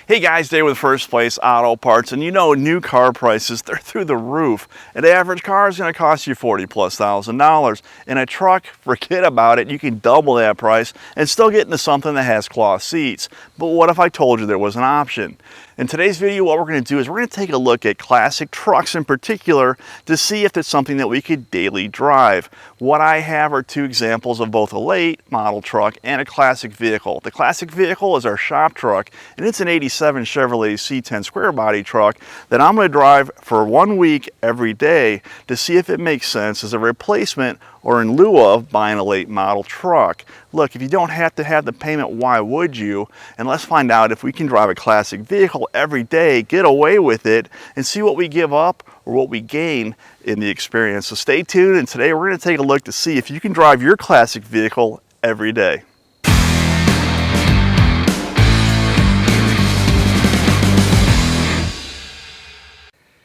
Hey guys, Dave with First Place Auto Parts, and you know new car prices, they're through the roof. An average car is going to cost you $40,000+. In a truck, forget about it, you can double that price and still get into something that has cloth seats. But what if I told you there was an option? In today's video, what we're going to do is we're going to take a look at classic trucks in particular to see if it's something that we could daily drive. What I have are two examples of both a late model truck and a classic vehicle. The classic vehicle is our shop truck, and it's an '87 Chevrolet C10 SquareBody truck that I'm going to drive for 1 week every day to see if it makes sense as a replacement or in lieu of buying a late model truck. Look, if you don't have to have the payment, why would you? And let's find out if we can drive a classic vehicle every day, get away with it, and see what we give up or what we gain in the experience. So stay tuned, and today we're going to take a look to see if you can drive your classic vehicle every day.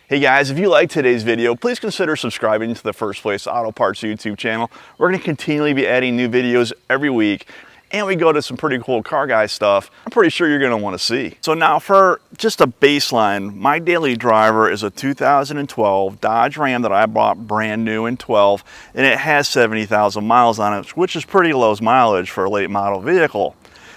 Hey guys, if you like today's video, please consider subscribing to the First Place Auto Parts YouTube channel. We're going to continually be adding new videos every week, and we go to some pretty cool car guy stuff I'm pretty sure you're going to want to see. So now for just a baseline, my daily driver is a 2012 Dodge Ram that I bought brand new in 12, and it has 70,000 miles on it, which is pretty low mileage for a late model vehicle.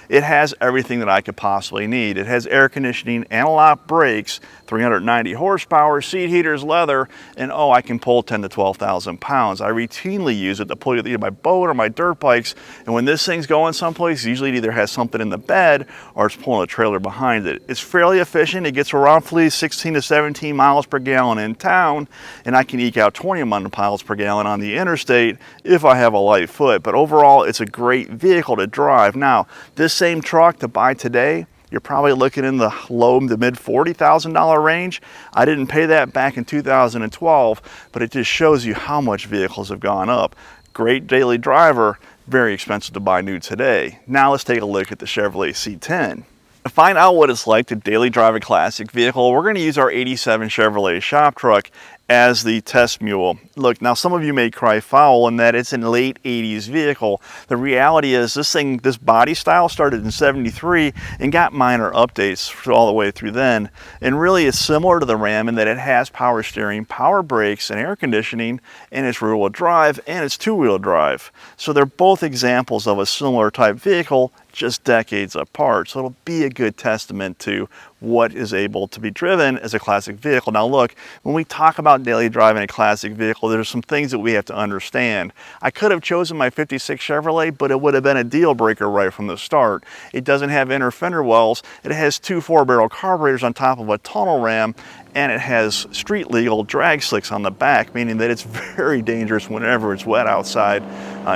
It has everything that I could possibly need. It has air conditioning, anti-lock brakes, 390 horsepower, seat heaters, leather, and oh, I can pull 10 to 12,000 pounds. I routinely use it to pull either my boat or my dirt bikes, and when this thing's going someplace, usually it either has something in the bed or it's pulling a trailer behind it. It's fairly efficient. It gets roughly 16 to 17 miles per gallon in town, and I can eke out 20 miles per gallon on the interstate if I have a light foot. But overall, it's a great vehicle to drive. Now, this same truck to buy today, you're probably looking in the low to mid $40,000 range. I didn't pay that back in 2012, but it just shows you how much vehicles have gone up. Great daily driver, very expensive to buy new today. Now let's take a look at the Chevrolet C10. To find out what it's like to daily drive a classic vehicle, we're going to use our '87 Chevrolet shop truck as the test mule. Look, now some of you may cry foul in that it's a late '80s vehicle. The reality is this body style started in '73 and got minor updates all the way through then. And really it's similar to the Ram in that it has power steering, power brakes, and air conditioning, and it's rear-wheel drive, and it's two-wheel drive. So they're both examples of a similar type vehicle, just decades apart. So it'll be a good testament to what is able to be driven as a classic vehicle. Now look, when we talk about daily driving a classic vehicle, there's some things that we have to understand. I could have chosen my '56 Chevrolet, but it would have been a deal breaker right from the start. It doesn't have inner fender wells. It has two 4-barrel carburetors on top of a tunnel ram, and it has street legal drag slicks on the back, meaning that it's very dangerous whenever it's wet outside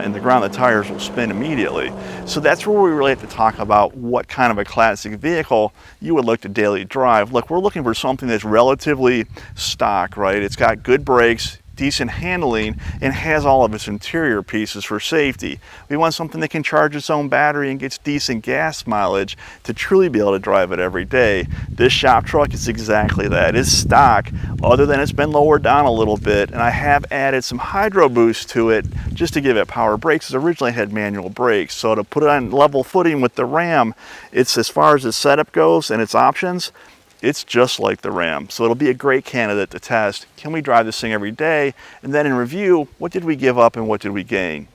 in the ground. The tires will spin immediately. So that's where we really have to talk about what kind of a classic vehicle you would look to daily drive. Look, we're looking for something that's relatively stock, right? It's got good brakes, decent handling, and has all of its interior pieces for safety. We want something that can charge its own battery and gets decent gas mileage to truly be able to drive it every day. This shop truck is exactly that. It's stock, other than it's been lowered down a little bit, and I have added some hydro boost to it just to give it power brakes. It originally had manual brakes, so to put it on level footing with the Ram, it's, as far as its setup goes and its options, it's just like the Ram. So it'll be a great candidate to test. Can we drive this thing every day? And then in review, what did we give up and what did we gain?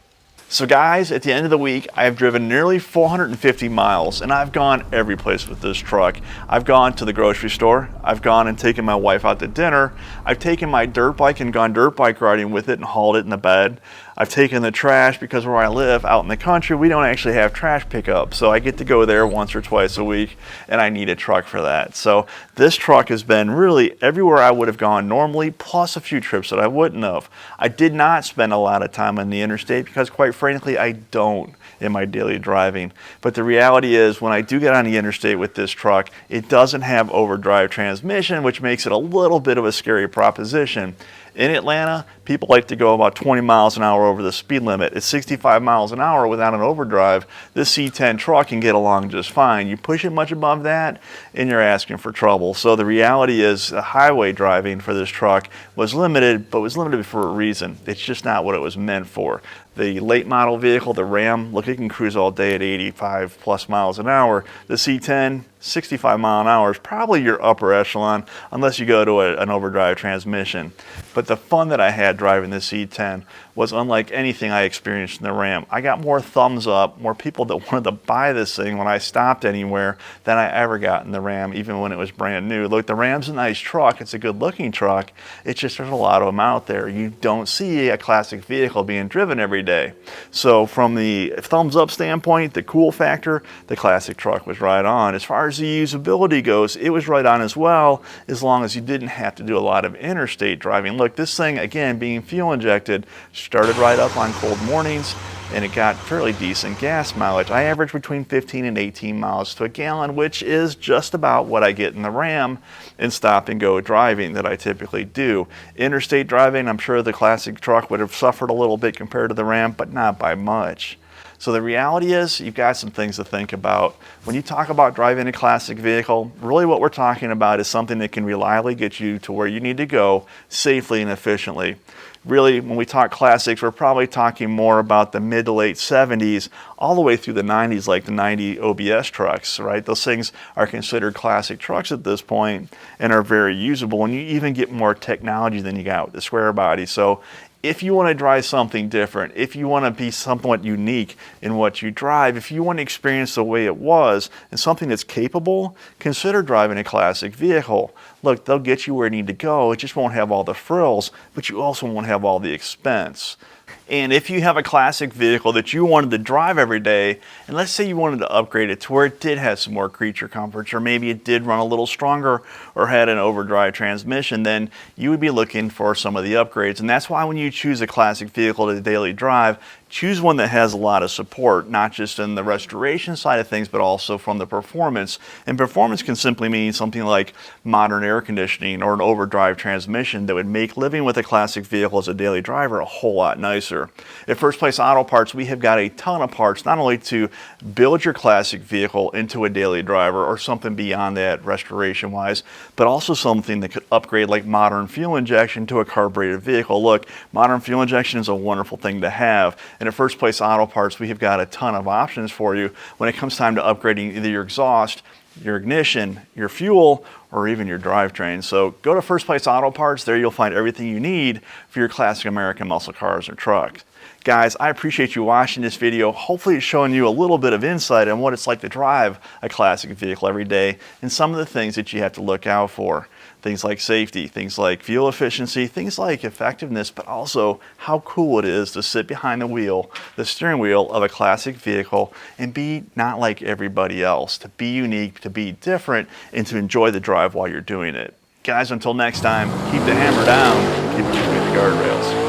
So guys, at the end of the week, I have driven nearly 450 miles, and I've gone every place with this truck. I've gone to the grocery store. I've gone and taken my wife out to dinner. I've taken my dirt bike and gone dirt bike riding with it and hauled it in the bed. I've taken the trash because where I live out in the country, we don't actually have trash pickup. So I get to go there once or twice a week, and I need a truck for that. So this truck has been really everywhere I would have gone normally, plus a few trips that I wouldn't have. I did not spend a lot of time on the interstate because, quite frankly, I don't in my daily driving. But the reality is, when I do get on the interstate with this truck, it doesn't have overdrive transmission, which makes it a little bit of a scary proposition. In Atlanta, people like to go about 20 miles an hour over the speed limit. At 65 miles an hour without an overdrive, this C10 truck can get along just fine. You push it much above that, and you're asking for trouble. So the reality is, the highway driving for this truck was limited, but was limited for a reason. It's just not what it was meant for. The late model vehicle, the Ram, look, it can cruise all day at 85 plus miles an hour. The C10, 65 mile an hour is probably your upper echelon, unless you go to an overdrive transmission. But the fun that I had driving the C10 was unlike anything I experienced in the Ram. I got more thumbs up, more people that wanted to buy this thing when I stopped anywhere than I ever got in the Ram, even when it was brand new. Look, the Ram's a nice truck. It's a good looking truck. It's just there's a lot of them out there. You don't see a classic vehicle being driven every day. So from the thumbs up standpoint, the cool factor, the classic truck was right on. As far as the usability goes, it was right on as well, as long as you didn't have to do a lot of interstate driving. Look, this thing, again, being fuel injected, started right up on cold mornings, and it got fairly decent gas mileage. I average between 15 and 18 miles to a gallon, which is just about what I get in the Ram in stop and go driving that I typically do. Interstate driving, I'm sure the classic truck would have suffered a little bit compared to the Ram, but not by much. So the reality is, you've got some things to think about. When you talk about driving a classic vehicle, really what we're talking about is something that can reliably get you to where you need to go safely and efficiently. Really, when we talk classics, we're probably talking more about the mid to late 70s, all the way through the 90s, like the 90 OBS trucks, right? Those things are considered classic trucks at this point and are very usable. And you even get more technology than you got with the SquareBody. So if you want to drive something different, if you want to be somewhat unique in what you drive, if you want to experience the way it was and something that's capable, consider driving a classic vehicle. Look, they'll get you where you need to go. It just won't have all the frills, but you also won't have all the expense. And if you have a classic vehicle that you wanted to drive every day, and let's say you wanted to upgrade it to where it did have some more creature comforts, or maybe it did run a little stronger or had an overdrive transmission, then you would be looking for some of the upgrades. And that's why when you choose a classic vehicle to daily drive, choose one that has a lot of support, not just in the restoration side of things, but also from the performance. And performance can simply mean something like modern air conditioning or an overdrive transmission that would make living with a classic vehicle as a daily driver a whole lot nicer. At First Place Auto Parts, we have got a ton of parts, not only to build your classic vehicle into a daily driver or something beyond that restoration-wise, but also something that could upgrade like modern fuel injection to a carbureted vehicle. Look, modern fuel injection is a wonderful thing to have. And at First Place Auto Parts, we have got a ton of options for you when it comes time to upgrading either your exhaust, your ignition, your fuel, or even your drivetrain. So go to First Place Auto Parts. There you'll find everything you need for your classic American muscle cars or trucks. Guys, I appreciate you watching this video. Hopefully it's showing you a little bit of insight on what it's like to drive a classic vehicle every day and some of the things that you have to look out for. Things like safety, things like fuel efficiency, things like effectiveness, but also how cool it is to sit behind the wheel, the steering wheel of a classic vehicle and be not like everybody else, to be unique, to be different, and to enjoy the drive while you're doing it. Guys, until next time, keep the hammer down, keep it between the guardrails.